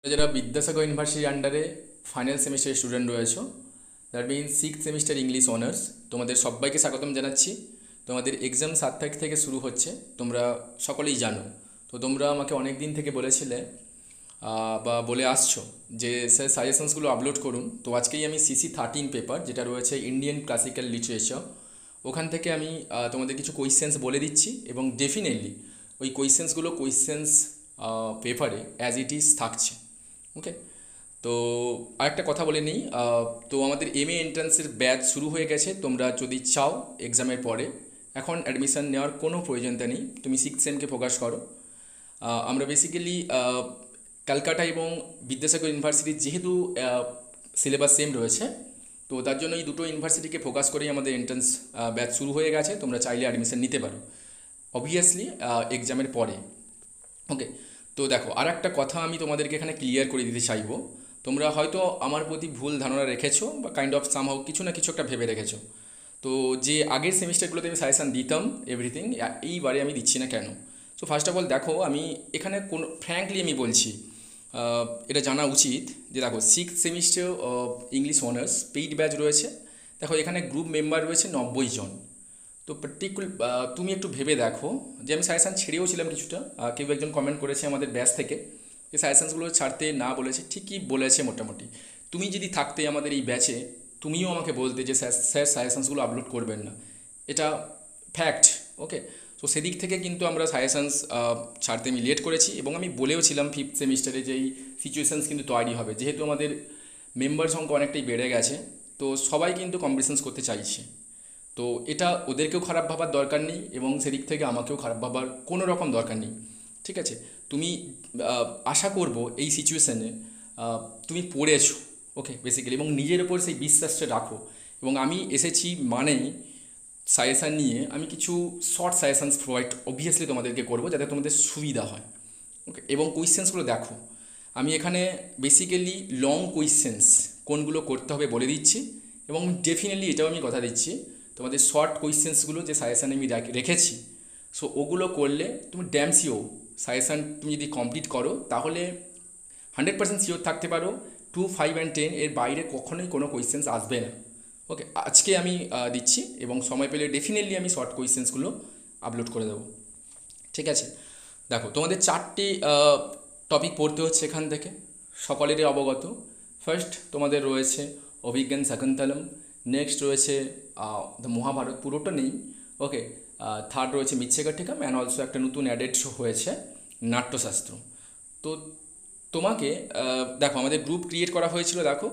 যারা বিদ্যাসাগর ইউনিভার্সিটি আন্ডারে ফাইনাল সেমিস্টারের স্টুডেন্ট রয়েছে, that mean six semester English honours, তোমাদের সবাইকে স্বাগতম জানাচ্ছি। তোমাদের এক্সাম 7 তারিখ থেকে শুরু হচ্ছে, তোমরা সকলেই জানো। তো তোমরা আমাকে অনেক দিন থেকে বলেছিলে বা বলে আসছো যে স্যার সাজেশনসগুলো আপলোড করুন। তো আজকেই আমি CC13 পেপার, যেটা রয়েছে ইন্ডিয়ান ক্লাসিক্যাল লিটারেচার, ওখান থেকে আমি তোমাদের কিছু কোয়েশ্চেন্স বলে দিচ্ছি এবং ডেফিনেটলি ওই কোয়েশ্চেন্স পেপারে অ্যাজ ইট ইজ থাকছে। ওকে, তো আরেকটা কথা বলে নিই, তো আমাদের MA এন্ট্রান্সের ব্যাচ শুরু হয়ে গেছে। তোমরা যদি চাও এক্সামের পরে, এখন অ্যাডমিশন নেওয়ার কোনো প্রয়োজনতা নেই, তুমি 6 সেমকে ফোকাস করো। আমরা বেসিক্যালি ক্যালকাটা এবং বিদ্যাসাগর ইউনিভার্সিটির যেহেতু সিলেবাস সেম রয়েছে, তো তার জন্য এই দুটো ইউনিভার্সিটিকে ফোকাস করেই আমাদের এন্ট্রান্স ব্যাচ শুরু হয়ে গেছে। তোমরা চাইলে অ্যাডমিশন নিতে পারো অবভিয়াসলি এক্সামের পরে। ওকে, তো দেখো, আর একটা কথা আমি তোমাদেরকে এখানে ক্লিয়ার করে দিতে চাইবো। তোমরা হয়তো আমার প্রতি ভুল ধারণা রেখেছো বা কাইন্ড অফ সামহাও কিছু না কিছু একটা ভেবে রেখেছো। তো যে আগের সেমিস্টারগুলোতে আমি সাজেশান দিতাম এভরিথিং, এইবারে আমি দিচ্ছি না কেন? সো ফার্স্ট অফ অল দেখো, আমি এখানে কোনো ফ্র্যাঙ্কলি আমি বলছি, এটা জানা উচিত যে দেখো, six semester English honours paid batch রয়েছে। দেখো, এখানে গ্রুপ মেম্বার রয়েছে 90 জন। তো তুমি একটু ভেবে দেখো যে আমি সাজেশান ছেড়েও ছিলাম কিছুটা। কেউ একজন কমেন্ট করেছে আমাদের ব্যাচ থেকে যে সাজেশানসগুলো ছাড়তে না বলেছে, ঠিকই বলেছে মোটামুটি। তুমি যদি থাকতে আমাদের এই ব্যাচে, তুমিও আমাকে বলতে যে স্যার স্যার সাজেশানসগুলো আপলোড করবেন না, এটা ফ্যাক্ট। ওকে, তো সেদিক থেকে কিন্তু আমরা সাজেশানস ছাড়তে আমি লেট করেছি এবং আমি বলেও ছিলাম 5th সেমিস্টারে যে এই সিচুয়েশানস কিন্তু তৈরি হবে, যেহেতু আমাদের মেম্বার সংখ্যা অনেকটাই বেড়ে গেছে। তো সবাই কিন্তু কম্পিটিশনস করতে চাইছে। তো এটা ওদেরকেও খারাপ ভাবার দরকার নেই এবং সেদিক থেকে আমাকেও খারাপ ভাবার কোনো রকম দরকার নেই। ঠিক আছে, তুমি আশা করব এই সিচুয়েশানে তুমি পড়েছো, ওকে বেসিক্যালি, এবং নিজের ওপর সেই বিশ্বাসটা রাখো। এবং আমি এসেছি মানেই সাজেশান নিয়ে আমি কিছু শর্ট সাজেশানস প্রোভাইড অবভিয়াসলি তোমাদেরকে করবো, যাতে তোমাদের সুবিধা হয়। ওকে, এবং কোয়েশ্চেন্সগুলো দেখো, আমি এখানে বেসিক্যালি লং কোয়েশ্চেন্স কোনগুলো করতে হবে বলে দিচ্ছি এবং ডেফিনেটলি এটাও আমি কথা দিচ্ছি, তোমাদের শর্ট কোয়েশ্চেন্সগুলো যে সাজেশানে আমি রেখেছি, সো ওগুলো করলে তুমি ড্যাম শিওর সাজেশান তুমি যদি কমপ্লিট করো, তাহলে 100% শিওর থাকতে পারো 2, 5 and 10 এর বাইরে কখনোই কোনো কোয়েশ্চেন্স আসবে না। ওকে, আজকে আমি দিচ্ছি এবং সময় পেলে ডেফিনেটলি আমি শর্ট কোয়েশ্চেন্সগুলো আপলোড করে দেবো। ঠিক আছে, দেখো, তোমাদের 4টি টপিক পড়তে হচ্ছে এখান থেকে, সকলেরই অবগত। ফার্স্ট তোমাদের রয়েছে অভিজ্ঞান শাকুন্তলম, নেক্সট রয়েছে দ্য মহাভারত, পুরোটা নেই। ওকে, থার্ড রয়েছে মৃচ্ছেকটিকম, অ্যান্ড অলসো একটা নতুন অ্যাডেড হয়েছে নাট্যশাস্ত্র। তো তোমাকে দেখো, আমাদের গ্রুপ ক্রিয়েট করা হয়েছিল, দেখো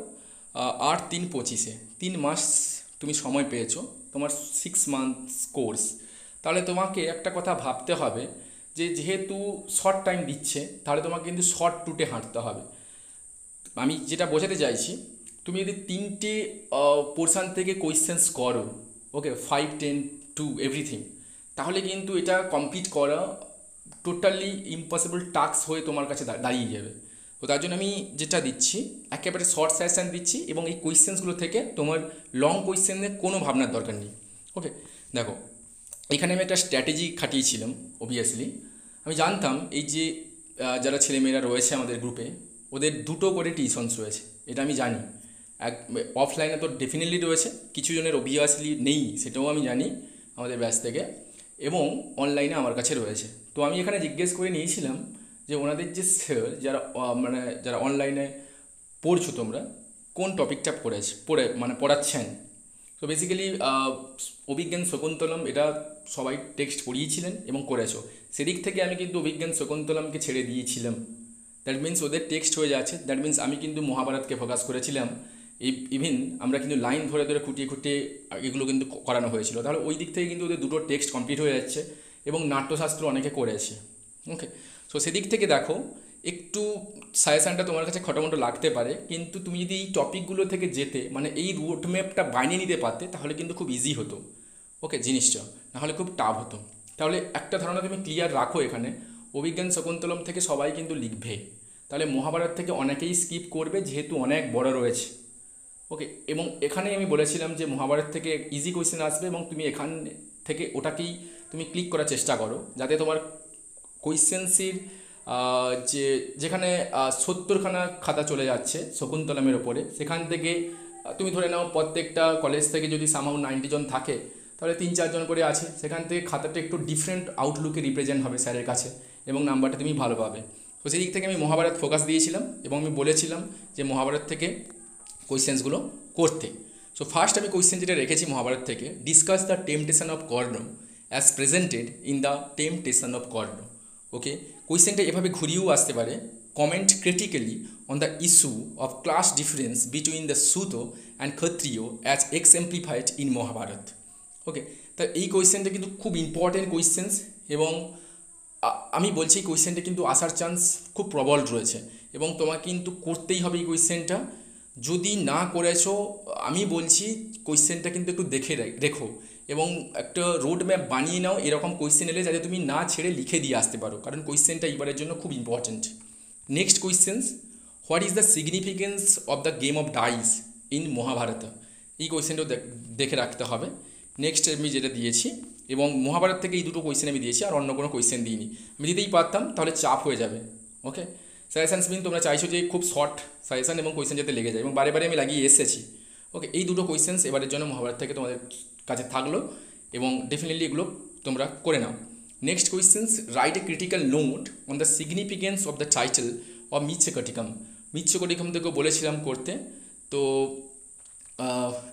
8-3-25-এ 3 মাস তুমি সময় পেয়েছো তোমার 6 মান্থস কোর্স। তাহলে তোমাকে একটা কথা ভাবতে হবে যে যেহেতু শর্ট টাইম দিচ্ছে, তাহলে তোমাকে কিন্তু শর্ট রুটে হাঁটতে হবে। আমি যেটা বোঝাতে চাইছি, তুমি যদি 3টে পোর্শান থেকে কোয়েশ্চেন্স করো, ওকে 5, 10 to এভরিথিং, তাহলে কিন্তু এটা কমপ্লিট করা টোটালি ইম্পসিবল টাস্ক হয়ে তোমার কাছে দাঁড়িয়ে যাবে। তো তার জন্য আমি যেটা দিচ্ছি, একেবারে শর্ট সেশন দিচ্ছি এবং এই কোয়েশ্চেন্সগুলো থেকে তোমার লং কোয়েশ্চেনের কোনো ভাবনার দরকার নেই। ওকে, দেখো, এখানে আমি একটা স্ট্র্যাটেজি খাটিয়েছিলাম। অবভিয়াসলি আমি জানতাম এই যে যারা ছেলেমেয়েরা রয়েছে আমাদের গ্রুপে, ওদের দুটো করে টিউশনস রয়েছে, এটা আমি জানি। এক অফলাইনে তো ডেফিনেটলি রয়েছে, কিছু জনের অবভিয়াসলি নেই, সেটাও আমি জানি আমাদের ব্যাচ থেকে, এবং অনলাইনে আমার কাছে রয়েছে। তো আমি এখানে জিজ্ঞেস করে নিয়েছিলাম যে ওনাদের যে স্যার, যারা মানে যারা অনলাইনে পড়ছো তোমরা, কোন টপিকটা পড়াচ্ছেন। তো বেসিক্যালি অভিজ্ঞান শকুন্তলম এটা সবাই টেক্সট পড়িয়েছিলেন এবং করেছো। সেদিক থেকে আমি কিন্তু অভিজ্ঞান শকুন্তলমকে ছেড়ে দিয়েছিলাম, দ্যাট মিন্স ওদের টেক্সট হয়ে যাচ্ছে। দ্যাট মিন্স আমি কিন্তু মহাভারতকে ফোকাস করেছিলাম। ইভিন আমরা কিন্তু লাইন ধরে ধরে খুঁটিয়ে খুঁটিয়ে এগুলো কিন্তু করানো হয়েছিল। তাহলে ওই দিক থেকে কিন্তু ওদের দুটো টেক্সট কমপ্লিট হয়ে যাচ্ছে এবং নাট্যশাস্ত্র অনেকে করেছে। ওকে, সো সেদিক থেকে দেখো, একটু সাজেশানটা তোমার কাছে খটোমটো লাগতে পারে, কিন্তু তুমি যদি এই টপিকগুলো থেকে যেতে, মানে এই রুট ম্যাপটা বানিয়ে নিতে পারতে, তাহলে কিন্তু খুব ইজি হতো। ওকে, জিনিসটা নাহলে খুব টাফ হতো। তাহলে একটা ধারণা তুমি ক্লিয়ার রাখো, এখানে অভিজ্ঞান শকুন্তলম থেকে সবাই কিন্তু লিখবে, তাহলে মহাভারত থেকে অনেকেই স্কিপ করবে যেহেতু অনেক বড় রয়েছে। ওকে, এবং এখানে আমি বলেছিলাম যে মহাভারত থেকে ইজি কোয়েশ্চেন আসবে এবং তুমি এখান থেকে ওটাকেই তুমি ক্লিক করার চেষ্টা করো, যাতে তোমার কোয়েশ্চেন্সের যে যেখানে 70খানা খাতা চলে যাচ্ছে শকুন্তলামের ওপরে, সেখান থেকে তুমি ধরে নাও প্রত্যেকটা কলেজ থেকে যদি সামহাউ 90 জন থাকে, তাহলে 3-4 জন করে আছে, সেখান থেকে খাতাটা একটু ডিফারেন্ট আউটলুকে রিপ্রেজেন্ট হবে স্যারের কাছে এবং নাম্বারটা তুমি ভালো পাবে। তো সেই দিক থেকে আমি মহাভারত ফোকাস দিয়েছিলাম এবং আমি বলেছিলাম যে মহাভারত থেকে কোয়েশ্চেন্সগুলো করতে। সো ফার্স্ট আমি কোয়েশ্চেন যেটা রেখেছি মহাভারত থেকে, discuss the temptation of Karna as presented in the temptation of Karna. Okay, কোয়েশ্চেনটা এভাবে ঘুরিয়েও আসতে পারে, comment critically on the issue of class difference between the Suta and Kshatriya as exemplified in Mahabharata. Okay, তা এই কোয়েশ্চেনটা কিন্তু খুব ইম্পর্টেন্ট কোয়েশ্চেন্স এবং আমি বলছি এই কোয়েশ্চেনটা কিন্তু আসার চান্স খুব প্রবল রয়েছে এবং তোমাকে কিন্তু করতেই হবে এই কোয়েশ্চেনটা। যদি না করেছো, আমি বলছি কোয়েশ্চেনটা কিন্তু একটু দেখে রেখো এবং একটা রোড ম্যাপ বানিয়ে নাও এরকম কোয়েশ্চেন এলে, যাতে তুমি না ছেড়ে লিখে দিয়ে আসতে পারো, কারণ কোয়েশ্চেনটা এইবারের জন্য খুব important. Next questions, what is the significance of the game of dice in Mahabharata? এই কোয়েশ্চেনটাও দেখে রাখতে হবে। নেক্সট আমি যেটা দিয়েছি, এবং মহাভারত থেকে এই দুটো কোয়েশ্চেন আমি দিয়েছি, আর অন্য কোনো কোয়েশ্চেন দিইনি। আমি দিতেই পারতাম, তাহলে চাপ হয়ে যাবে। ওকে, সাজেশানস মিন তোমরা চাইছো যে খুব শর্ট সাজেশান এবং কোয়েশ্চেন যাতে লেগে যায়, এবং বারে বারে আমি লাগিয়ে এসেছি। ওকে, এই দুটো কোয়েশ্চেন্স এবারের জন্য মহাভারত থেকে তোমাদের কাছে থাকলো এবং ডেফিনেটলি এগুলো তোমরা করে নাও। Next questions, write a critical note on the significance of the title of Mrichchhakatikam. Mrichchhakatikam থেকেও বলেছিলাম করতে, তো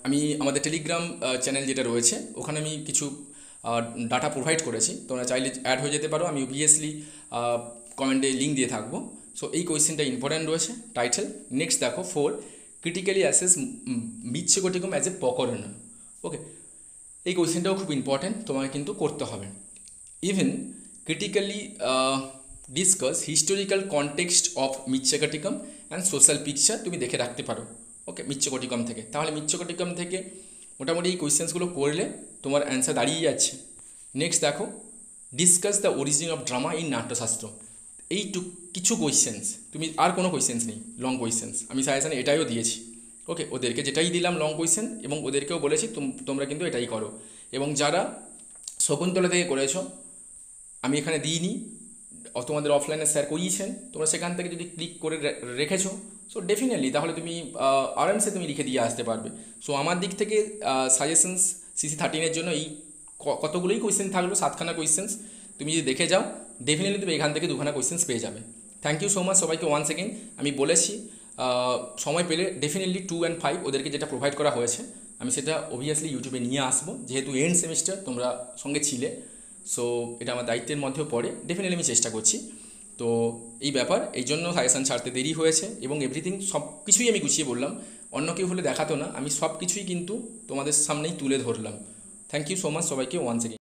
আমি আমাদের টেলিগ্রাম চ্যানেল যেটা রয়েছে ওখানে আমি কিছু ডাটা প্রোভাইড করেছি, তোমরা চাইলে অ্যাড হয়ে যেতে পারো, আমি অবভিয়াসলি কমেন্টে লিঙ্ক দিয়ে থাকবো। সো এই কোয়েশ্চেনটা ইম্পর্ট্যান্ট রয়েছে টাইটেল। নেক্সট দেখো 4, ক্রিটিক্যালি অ্যাসেস মিচ্ছকটিকম অ্যাজ এ প্রকরণ। ওকে, এই কোয়েশ্চেনটাও খুব ইম্পর্ট্যান্ট, তোমাকে কিন্তু করতে হবে। Even critically discuss historical context of Mrichchhakatikam and social picture, তুমি দেখে রাখতে পারো। ওকে, মিচ্ছকটিকম থেকে, তাহলে মিচ্ছকটিকম থেকে মোটামুটি এই কোয়েশ্চেন্সগুলো করলে তোমার অ্যান্সার দাঁড়িয়ে যাচ্ছে। নেক্সট দেখো, discuss the origin of drama in Natyashastra. কিছু কোয়েশ্চেন্স, তুমি আর কোনো কোয়েশ্চেন্স নেই, লং কোয়েশ্চেন্স আমি সাজেশন এটাইও দিয়েছি। ওকে, ওদেরকে যেটাই দিলাম লং কোয়েশ্চেন, এবং ওদেরকেও বলেছি তোমরা কিন্তু এটাই করো। এবং যারা শকুন্তলা থেকে করেছো, আমি এখানে দিইনি, তোমাদের অফলাইনে স্যার করিয়েছেন, তোমরা সেখান থেকে যদি ক্লিক করে রেখেছো, সো ডেফিনেটলি তাহলে তুমি আরামসে তুমি লিখে দিয়ে আসতে পারবে। সো আমার দিক থেকে সাজেশনস CC13 জন্য এই কতগুলোই কোয়েশ্চেন থাকলো, 7খানা কোয়েশ্চেন্স, তুমি যদি দেখে যাও ডেফিনেটলি তুমি এখান থেকে 2খানা কোয়েশ্চেন্স পেয়ে যাবে। থ্যাংক ইউ সো মাচ সবাইকে ওয়ান্স এগেইন। আমি বলেছি সময় পেলে ডেফিনেটলি 2 and 5 ওদেরকে যেটা প্রোভাইড করা হয়েছে আমি সেটা অবভিয়াসলি ইউটিউবে নিয়ে আসবো, যেহেতু এন্ড সেমিস্টার তোমরা সঙ্গে ছিলে, সো এটা আমার দায়িত্বের মধ্যেও পড়ে, ডেফিনেটলি আমি চেষ্টা করছি। তো এই ব্যাপার, এই জন্য সাজেশান ছাড়তে দেরি হয়েছে এবং এভরিথিং সব কিছুই আমি গুছিয়ে বললাম, অন্য কেউ হলে দেখাতো না, আমি সব কিছুই কিন্তু তোমাদের সামনেই তুলে ধরলাম। থ্যাংক ইউ সো মাচ সবাইকে ওয়ান্স এগেইন।